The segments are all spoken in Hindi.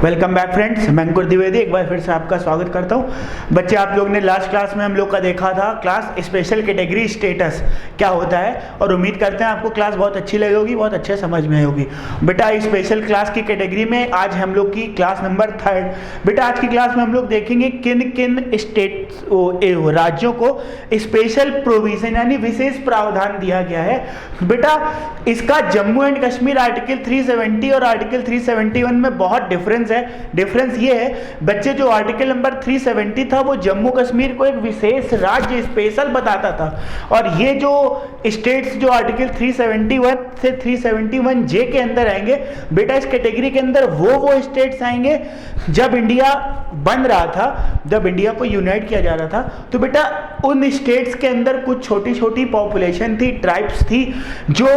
वेलकम बैक फ्रेंड्स, मैं अंकुर द्विवेदी एक बार फिर से आपका स्वागत करता हूं। बच्चे, आप लोग ने लास्ट क्लास में हम लोग का देखा था क्लास स्पेशल कैटेगरी स्टेटस क्या होता है, और उम्मीद करते हैं आपको क्लास बहुत अच्छी लगी होगी, बहुत अच्छे समझ में आई होगी। बेटा, स्पेशल क्लास की कैटेगरी में आज हम लोग की क्लास नंबर 3। बेटा, आज की क्लास में हम लोग देखेंगे किन किन राज्यों को स्पेशल प्रोविजन यानी विशेष प्रावधान दिया गया है। बेटा, इसका जम्मू एंड कश्मीर आर्टिकल 370 और आर्टिकल 371 में बहुत डिफरेंस ये है बच्चे, जो आर्टिकल नंबर 370 था वो जम्मू कश्मीर को एक विशेष राज्य स्पेशल बताता था, और ये जो स्टेट्स जो आर्टिकल 371 से 371 जे के अंदर आएंगे, बेटा इस कैटेगरी के अंदर वो स्टेट्स आएंगे जब इंडिया बन रहा था, जब इंडिया को यूनाइट किया जा रहा था। तो बेटा उन स्टेट्स के अंदर कुछ छोटी छोटी पॉपुलेशन थी, ट्राइब्स थी, जो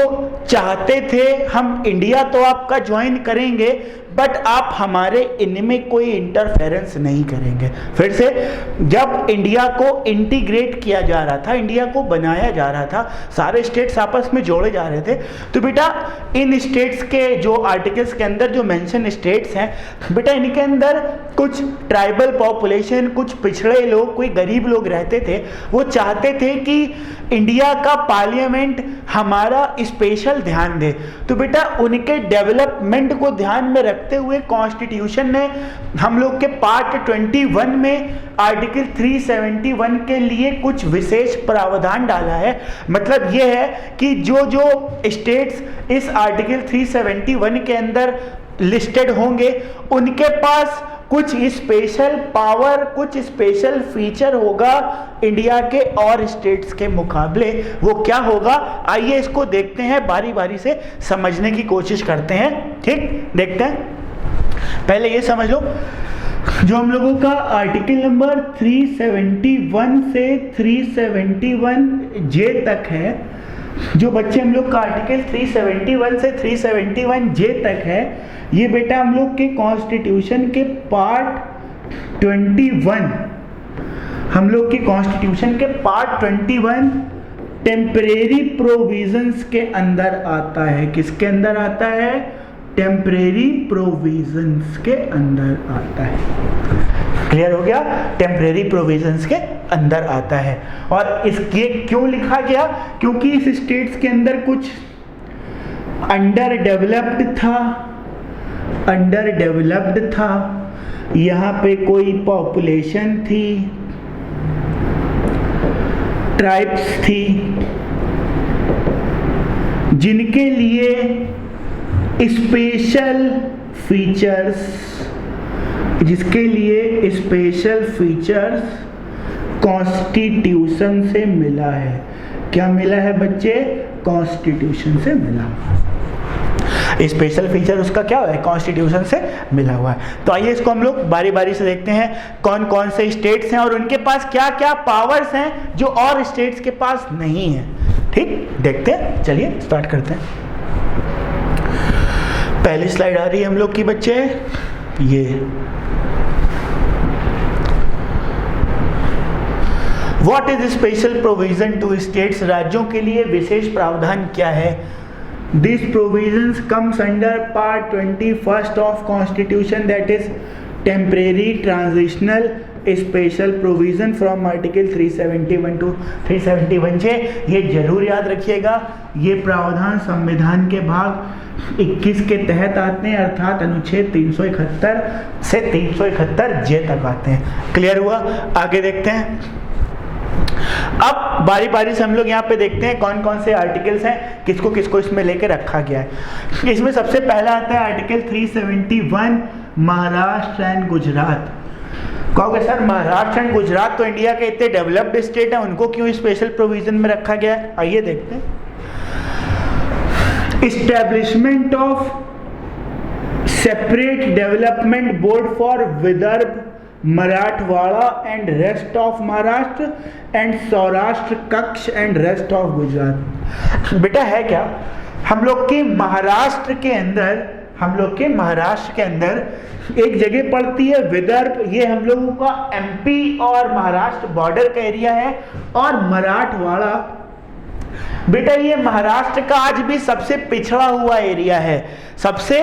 चाहते थे हम इंडिया तो आपका ज्वाइन करेंगे बट आप हमारे इनमें कोई इंटरफेरेंस नहीं करेंगे। फिर से, जब इंडिया को इंटीग्रेट किया जा रहा था, इंडिया को बनाया जा रहा था, सारे स्टेट्स आपस में जोड़े जा रहे थे, तो बेटा इन स्टेट्स के जो आर्टिकल्स के अंदर जो मेंशन स्टेट्स हैं, बेटा इनके अंदर कुछ ट्राइबल पॉपुलेशन, कुछ पिछड़े लोग, कोई गरीब लोग रहते थे। वो चाहते थे कि इंडिया का पार्लियामेंट हमारा स्पेशल ध्यान दे। तो बेटा उनके डेवलपमेंट को ध्यान में रखते हुए कॉन्स्टिट्यूशन ने हम लोग के पार्ट 21 में आर्टिकल 371 के लिए कुछ विशेष प्रावधान डाला है। मतलब यह है कि जो जो स्टेट्स इस आर्टिकल 371 के अंदर लिस्टेड होंगे, उनके पास कुछ स्पेशल पावर, कुछ स्पेशल फीचर होगा इंडिया के और स्टेट्स के मुकाबले। वो क्या होगा, आइए इसको देखते हैं, बारी बारी से समझने की कोशिश करते हैं। ठीक, देखते हैं। पहले ये समझ लो, जो हम लोगों का आर्टिकल नंबर 371 से 371 जे तक है, जो बच्चे हम लोग का आर्टिकल 371 से 371 जे तक है, ये बेटा हम लोग के कॉन्स्टिट्यूशन के पार्ट 21, हम लोग के कॉन्स्टिट्यूशन के पार्ट 21 टेम्परेरी प्रोविजंस के अंदर आता है। किसके अंदर आता है? टेम्परेरी प्रोविजंस के अंदर आता है। क्लियर हो गया? टेम्परेरी प्रोविजंस के अंदर आता है। और इसके क्यों लिखा गया? क्योंकि इस स्टेट्स के अंदर कुछ अंडर डेवलप्ड था, यहाँ पे कोई पॉपुलेशन थी, ट्राइब्स थी, जिनके लिए स्पेशल फीचर्स कॉन्स्टिट्यूशन से मिला है। क्या मिला है बच्चे? कॉन्स्टिट्यूशन से मिला। स्पेशल फीचर उसका क्या है? कॉन्स्टिट्यूशन से मिला हुआ है। तो आइए इसको हम लोग बारी बारी से देखते हैं, कौन कौन से स्टेट्स हैं और उनके पास क्या क्या पावर्स हैं जो और स्टेट्स के पास नहीं है। ठीक, देखते हैं, चलिए स्टार्ट करते हैं। पहली स्लाइड आ रही है हम लोग की बच्चे, ये what is special provision to states, राज्यों के लिए विशेष प्रावधान क्या है। This provisions comes under part 21 of constitution, that is temporary transitional special provision from article 371 to 371 J. ये जरूर याद रखिएगा, ये प्रावधान संविधान के भाग 21 के तहत आते हैं, अर्थात अनुच्छेद 371 से 371 जे तक आते हैं। क्लियर हुआ? आगे देखते हैं। अब बारी बारी से हम लोग यहाँ पे देखते हैं कौन कौन से आर्टिकल्स हैं, किसको किसको इसमें लेके रखा गया है। इसमें सबसे पहला आता है आर्टिकल 371 महाराष्ट्र एंड गुजरात। कहोगे सर महाराष्ट्र एंड गुजरात तो इंडिया के इतने डेवलप्ड स्टेट हैं, उनको क्यों स्पेशल प्रोविजन में रखा गया है? आइए देखते हैं। Establishment of separate development board for Vidarbha, Marathwada and rest of Maharashtra and Saurashtra कक्ष एंड रेस्ट ऑफ गुजरात। बेटा है क्या, हम लोग के महाराष्ट्र के अंदर एक जगह पड़ती है विदर्भ, ये हम लोगों का एमपी और महाराष्ट्र बॉर्डर का एरिया है, और मराठवाड़ा बेटा ये महाराष्ट्र का आज भी सबसे पिछड़ा हुआ एरिया है, सबसे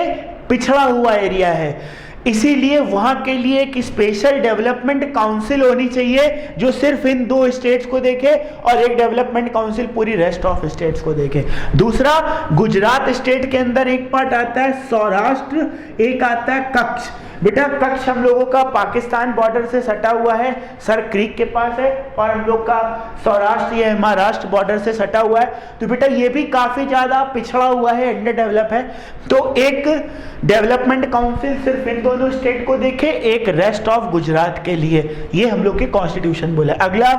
पिछड़ा हुआ एरिया है। इसीलिए वहां के लिए एक स्पेशल डेवलपमेंट काउंसिल होनी चाहिए जो सिर्फ इन 2 स्टेट्स को देखे, और एक डेवलपमेंट काउंसिल पूरी रेस्ट ऑफ स्टेट्स को देखे। दूसरा, गुजरात स्टेट के अंदर एक पार्ट आता है सौराष्ट्र, एक आता है कच्छ। बेटा कच्छ हम लोगों का पाकिस्तान बॉर्डर से सटा हुआ है, सर क्रीक के पास है, और हम लोग का सौराष्ट्र ये महाराष्ट्र बॉर्डर से सटा हुआ है। तो बेटा ये भी काफी ज्यादा पिछड़ा हुआ है, अंडर डेवलप है। तो एक डेवलपमेंट काउंसिल सिर्फ इन दोनों स्टेट को देखे, एक रेस्ट ऑफ गुजरात के लिए। ये हम लोग के कॉन्स्टिट्यूशन बोला। अगला,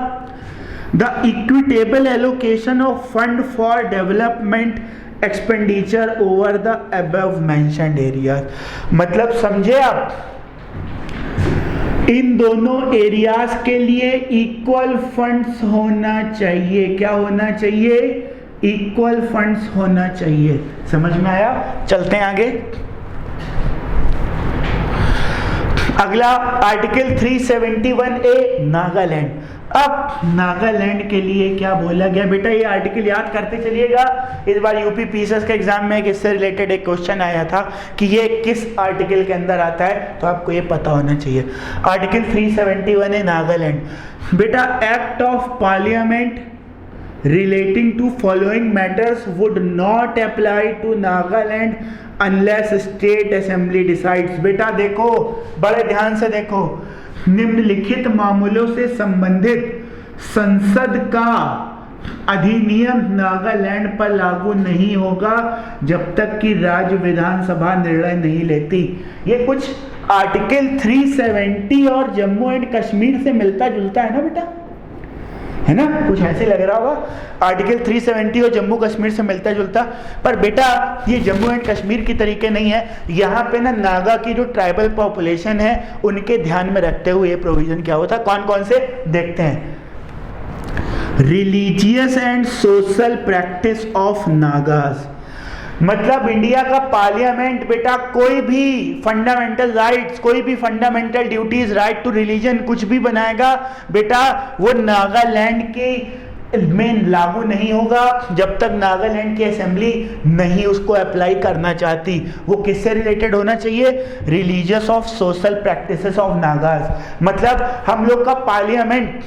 the equitable allocation of fund for development expenditure over the above mentioned areas. मतलब समझे आप, इन दोनों एरियाज के लिए इक्वल फंड्स होना चाहिए। क्या होना चाहिए? इक्वल फंड्स होना चाहिए। समझ में आया? चलते हैं आगे। अगला आर्टिकल 371A नागालैंड। अब नागालैंड के लिए क्या बोला गया? बेटा ये आर्टिकल याद करते चलिएगा। इस बार यूपी पीसीएस के एग्जाम में इससे रिलेटेड एक क्वेश्चन आया था कि ये किस आर्टिकल के अंदर आता है, तो आपको ये पता होना चाहिए। आर्टिकल 371 है नागालैंड। बेटा act of parliament relating to following matters would not apply to Nagaland unless state assembly decides। बेटा देखो, बड़े ध्यान से देखो, निम्नलिखित मामलों से संबंधित संसद का अधिनियम नागालैंड पर लागू नहीं होगा जब तक कि राज्य विधानसभा निर्णय नहीं लेती। ये कुछ आर्टिकल 370 और जम्मू एंड कश्मीर से मिलता जुलता है ना बेटा, है ना? कुछ ऐसे लग रहा होगा। आर्टिकल 370 और जम्मू कश्मीर से मिलता जुलता, पर बेटा ये जम्मू एंड कश्मीर की तरीके नहीं है। यहाँ पे ना नागा की जो ट्राइबल पॉपुलेशन है उनके ध्यान में रखते हुए ये प्रोविजन क्या होता है, कौन कौन से देखते हैं। Religious and social practice of Nagas. मतलब इंडिया का पार्लियामेंट बेटा कोई भी फंडामेंटल राइट्स, कोई भी fundamental duties, right to religion कुछ भी बनाएगा बेटा वो नागालैंड के में लागू नहीं होगा जब तक नागालैंड की असेंबली नहीं उसको अप्लाई करना चाहती। वो किससे रिलेटेड होना चाहिए? Religious of social practices of Nagas. मतलब हम लोग का पार्लियामेंट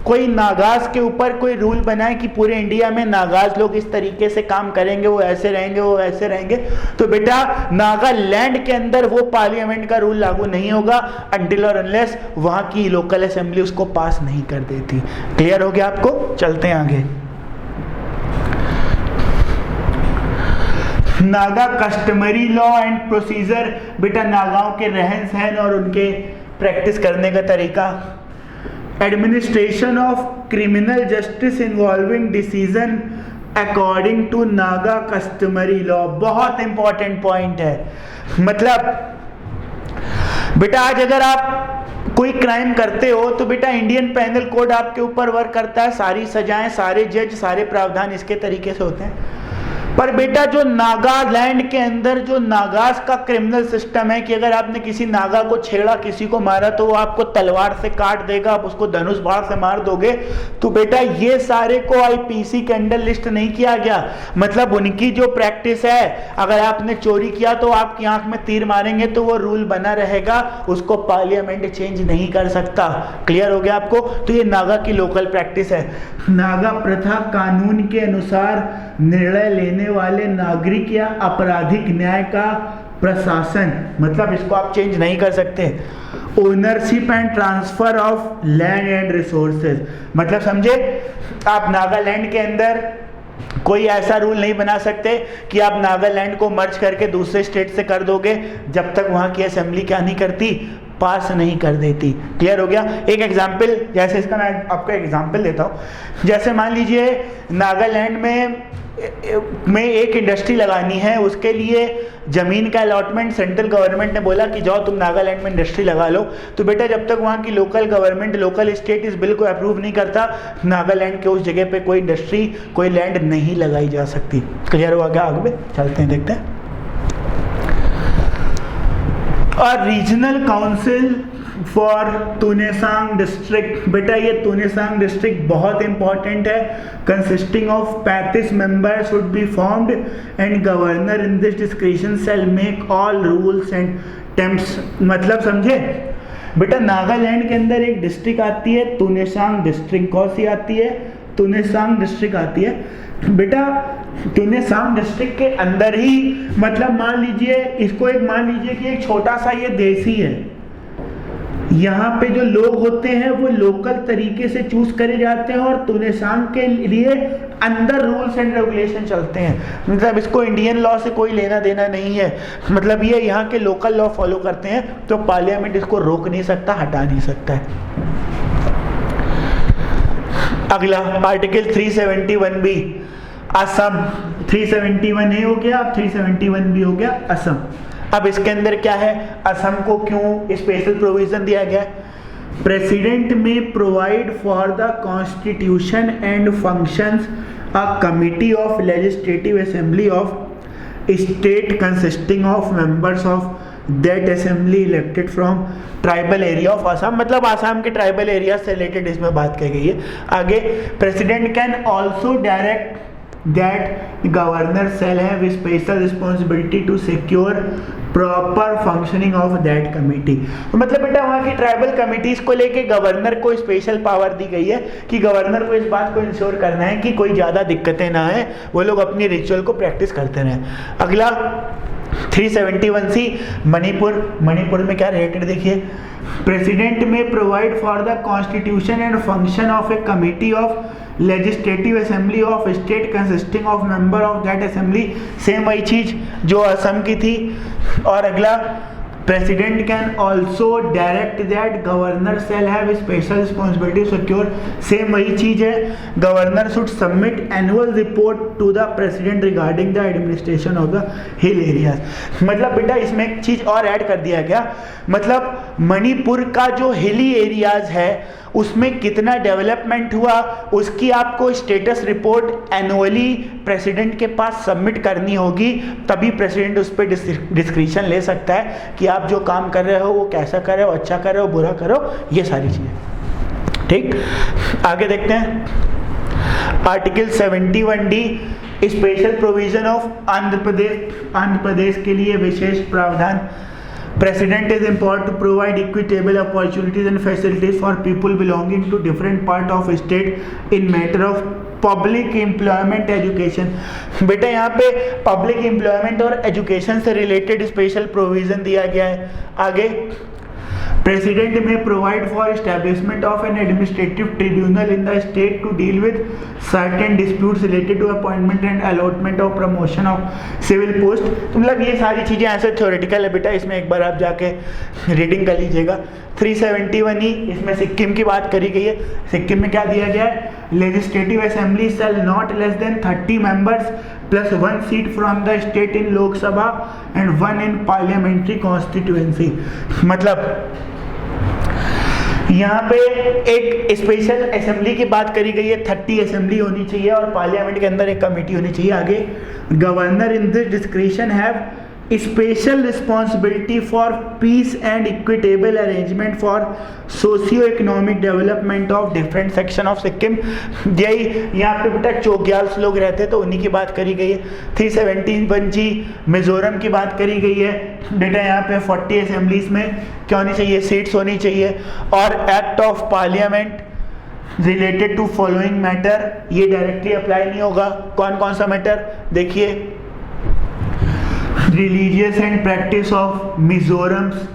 कोई नागाज के ऊपर कोई रूल बनाए कि पूरे इंडिया में नागाज लोग इस तरीके से काम करेंगे, वो ऐसे रहेंगे, वो ऐसे रहेंगे, तो बेटा नागालैंड के अंदर वो पार्लियामेंट का रूल लागू नहीं होगा अनटिल और अनलेस वहां की लोकल असेंबली उसको पास नहीं कर देती। क्लियर हो गया आपको? चलते हैं आगे। Naga customary law and procedure. बेटा नागाओं के रहन सहन और उनके प्रैक्टिस करने का तरीका। Administration of criminal justice involving decision according to Naga customary law. बहुत इंपॉर्टेंट पॉइंट है। मतलब बेटा आज अगर आप कोई क्राइम करते हो तो बेटा इंडियन पेनल कोड आपके ऊपर वर्क करता है, सारी सजाएं, सारे जज, सारे प्रावधान इसके तरीके से होते हैं। पर बेटा जो नागालैंड के अंदर जो नागास का क्रिमिनल सिस्टम है कि अगर आपने किसी नागा को छेड़ा, किसी को मारा, तो वो आपको तलवार से काट देगा, आप उसको धनुष बाण से मार दोगे। तो बेटा ये सारे को आईपीसी के अंडर लिस्ट नहीं किया गया। मतलब उनकी जो प्रैक्टिस है, अगर आपने चोरी किया तो आपकी आंख में तीर मारेंगे तो वो रूल बना रहेगा, उसको पार्लियामेंट चेंज नहीं कर सकता। क्लियर हो गया आपको? तो ये नागा की लोकल प्रैक्टिस है। नागा प्रथा कानून के अनुसार निर्णय लेने वाले नागरिक या आपराधिक न्याय का प्रशासन, मतलब इसको आप चेंज नहीं कर सकते। Ownership and transfer of land and resources. मतलब समझे, आप नागालैंड के अंदर कोई ऐसा रूल नहीं बना सकते कि आप नागालैंड को मर्ज करके दूसरे स्टेट से कर दोगे जब तक वहां की असेंबली क्या नहीं करती, पास नहीं कर देती। क्लियर हो गया? एक एग्जाम्पल, जैसे इसका मैं आपको एग्जाम्पल देता हूँ। जैसे मान लीजिए नागालैंड में एक इंडस्ट्री लगानी है, उसके लिए जमीन का अलॉटमेंट सेंट्रल गवर्नमेंट ने बोला कि जाओ तुम नागालैंड में इंडस्ट्री लगा लो। तो बेटा जब तक वहाँ की लोकल गवर्नमेंट, लोकल स्टेट इस बिल को अप्रूव नहीं करता, नागालैंड के उस जगह पे कोई इंडस्ट्री, कोई लैंड नहीं लगाई जा सकती। क्लियर हुआ क्या? आगे चलते हैं, देखते हैं। और regional council for Tuensang district. बेटा ये तुनेसांग डिस्ट्रिक्ट बहुत इंपॉर्टेंट है। Consisting of 35 members should be formed and governor in this description shall make all rules and temps मतलब समझे बेटा, नागालैंड के अंदर एक डिस्ट्रिक्ट आती है तुनेसांग डिस्ट्रिक्ट। कौन सी आती है? तुनेसांग डिस्ट्रिक्ट आती है बेटा। तुनेसांग डिस्ट्रिक्ट के अंदर ही मतलब मान लीजिए इसको, एक मान लीजिए कि एक छोटा सा ये देश ही है। यहाँ पे जो लोग होते हैं वो लोकल तरीके से चूज करे जाते हैं और तुनेसांग के लिए अंदर रूल्स एंड रेगुलेशन चलते हैं। मतलब इसको इंडियन लॉ से कोई लेना देना नहीं है, मतलब ये यहाँ के लोकल लॉ फॉलो करते हैं, तो पार्लियामेंट इसको रोक नहीं सकता, हटा नहीं सकता है। अगला आर्टिकल 371B असम। 371A हो गया, अब 371B हो गया असम। अब इसके अंदर क्या है, असम को क्यों स्पेशल प्रोविजन दिया गया? प्रेसिडेंट में provide for the constitution and functions a committee of legislative assembly of state consisting of members of that assembly elected from tribal area of Assam. मतलब आसाम के ट्राइबल एरिया से रिलेटेड इसमें बात कही गई है। आगे, president can also direct that governor shall have special responsibility to secure proper functioning of that committee। मतलब बेटा वहाँ की ट्राइबल कमिटीज को लेके गवर्नर को स्पेशल पावर दी गई है कि गवर्नर को इस बात को इंश्योर करना है कि कोई ज़्यादा दिक्कतें ना आए, वो लोग अपनी रिचुअल को प्रैक्टिस करते रहें। अगला 371C मणिपुर। मणिपुर में क्या रिलेटेड देखिए, प्रेसिडेंट में provide for the constitution and function of a committee of legislative assembly of state consisting of member of that assembly. Same वही चीज जो असम की थी। और अगला, president can also direct that governor shall have special responsibility secure. Same वही चीज है, governor should submit annual report to the president regarding the administration of the hill areas. मतलब बेटा इसमें एक चीज और ऐड कर दिया गया, मतलब मणिपुर का जो हिली एरियाज है उसमें कितना डेवलपमेंट हुआ उसकी आपको स्टेटस रिपोर्ट एनुअली प्रेसिडेंट के पास सबमिट करनी होगी, तभी प्रेसिडेंट उस पर डिस्क्रिप्शन ले सकता है कि आप जो काम कर रहे हो वो कैसा कर रहे हो, अच्छा कर रहे हो, बुरा करो, ये सारी चीज़ें। ठीक, आगे देखते हैं article 71D special provision of Andhra Pradesh. Andhra Pradesh के लिए विशेष प्रावधान। President is empowered to provide equitable opportunities and facilities for people belonging to different part of state in matter of public employment education। बेटा यहाँ पे public employment और education से related special provision दिया गया है। आगे, President may provide for establishment of an administrative tribunal in the state to deal with certain disputes related to appointment and allotment of promotion of civil post। तो मतलब ये सारी चीज़ें ऐसे थ्योरेटिकल है बेटा, इसमें एक बार आप जाके रीडिंग कर लीजिएगा। 371E इसमें सिक्किम की बात करी गई है। सिक्किम में क्या दिया गया है, legislative assembly shall not less than 30 members plus 1 seat from the state in Lok Sabha and 1 in parliamentary constituency. मतलब यहाँ पे एक स्पेशल असेंबली की बात करी गई है, 30 असेंबली होनी चाहिए और पार्लियामेंट के अंदर एक कमेटी होनी चाहिए। आगे, governor in this description have special responsibility for piece and equitable arrangement for socio economic development of different section of Sikkim. यही यहाँ पे बेटा चोग्याल्स लोग रहते तो उन्हीं की बात करी गई है। 371G मिजोरम की बात करी गई है बेटा, यहाँ पे 40 असेंबलीज में क्या होनी चाहिए, सीट्स होनी चाहिए। और act of parliament related to following matter, ये डायरेक्टली अप्लाई नहीं होगा। कौन कौन सा मैटर देखिए, रिलीजियस एंड प्रैक्टिस ऑफ मिजोरम्स,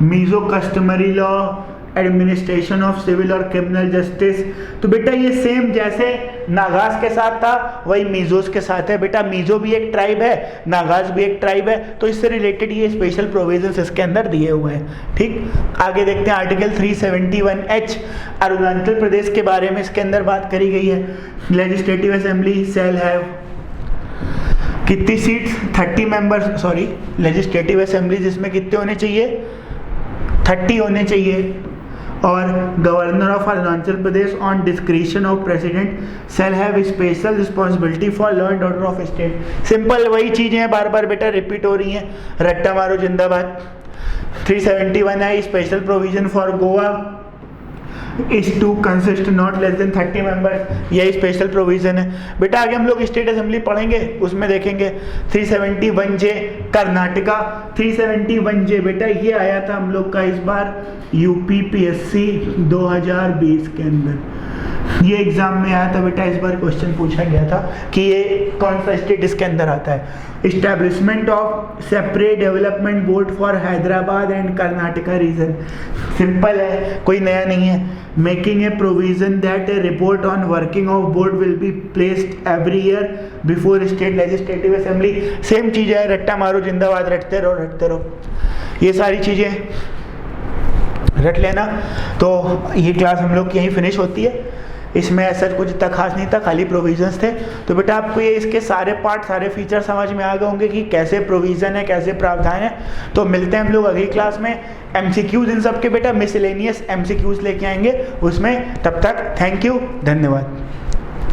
Mizo customary law, administration of civil और क्रिमिनल जस्टिस। तो बेटा ये सेम जैसे नागाज के साथ था वही मिजोस के साथ है। बेटा मिजो भी एक ट्राइब है, नागाज भी एक ट्राइब है, तो इससे रिलेटेड ये स्पेशल प्रोविजंस इसके अंदर दिए हुए हैं। ठीक, आगे देखते हैं आर्टिकल 371H अरुणाचल प्रदेश के बारे में इसके अंदर बात करी गई है। लेजिस्लेटिव असेंबली शैल हैव कितनी seats, 30 members, sorry legislative assembly जिसमें कितने होने चाहिए, 30 होने चाहिए। और governor of Arunachal Pradesh on description of president shell have special responsibility for law and order of state. Simple वही चीजें हैं, बार बार बेटा रिपीट हो रही हैं, रट्टा मारो जिंदाबाद। 371 है special provision for Goa, is to consist not less than 30 members, यही स्पेशल प्रोविजन है। बेटा आगे हम लोग स्टेट असेंबली पढ़ेंगे, उसमें देखेंगे 371J कर्नाटका। 371J बेटा ये आया था हम लोग का इस बार UPPSC 2020 के अंदर, ये एग्जाम में आया था बेटा। इस बार क्वेश्चन पूछा गया था कि ये कौन सा स्टेट इसके अंदर आता है। Establishment of separate development board for Hyderabad and Karnataka region, simple है, कोई नया नहीं है। Making a provision that a report on working of board will be placed every year before state legislative assembly, same चीज़ है, रट्टा मारो जिंदाबाद, रटते रहो रटते रहो, ये सारी चीज़ें रट लेना। तो ये क्लास हम लोग की यहीं फिनिश होती है, इसमें ऐसा कुछ इतना खास नहीं था, खाली प्रोविजंस थे। तो बेटा आपको ये इसके सारे पार्ट, सारे फीचर समझ में आ गए होंगे कि कैसे प्रोविज़न है, कैसे प्रावधान है। तो मिलते हैं हम लोग अगली क्लास में। MCQs इन सब के बेटा मिसलेनियस MCQs लेके आएंगे उसमें। तब तक थैंक यू, धन्यवाद।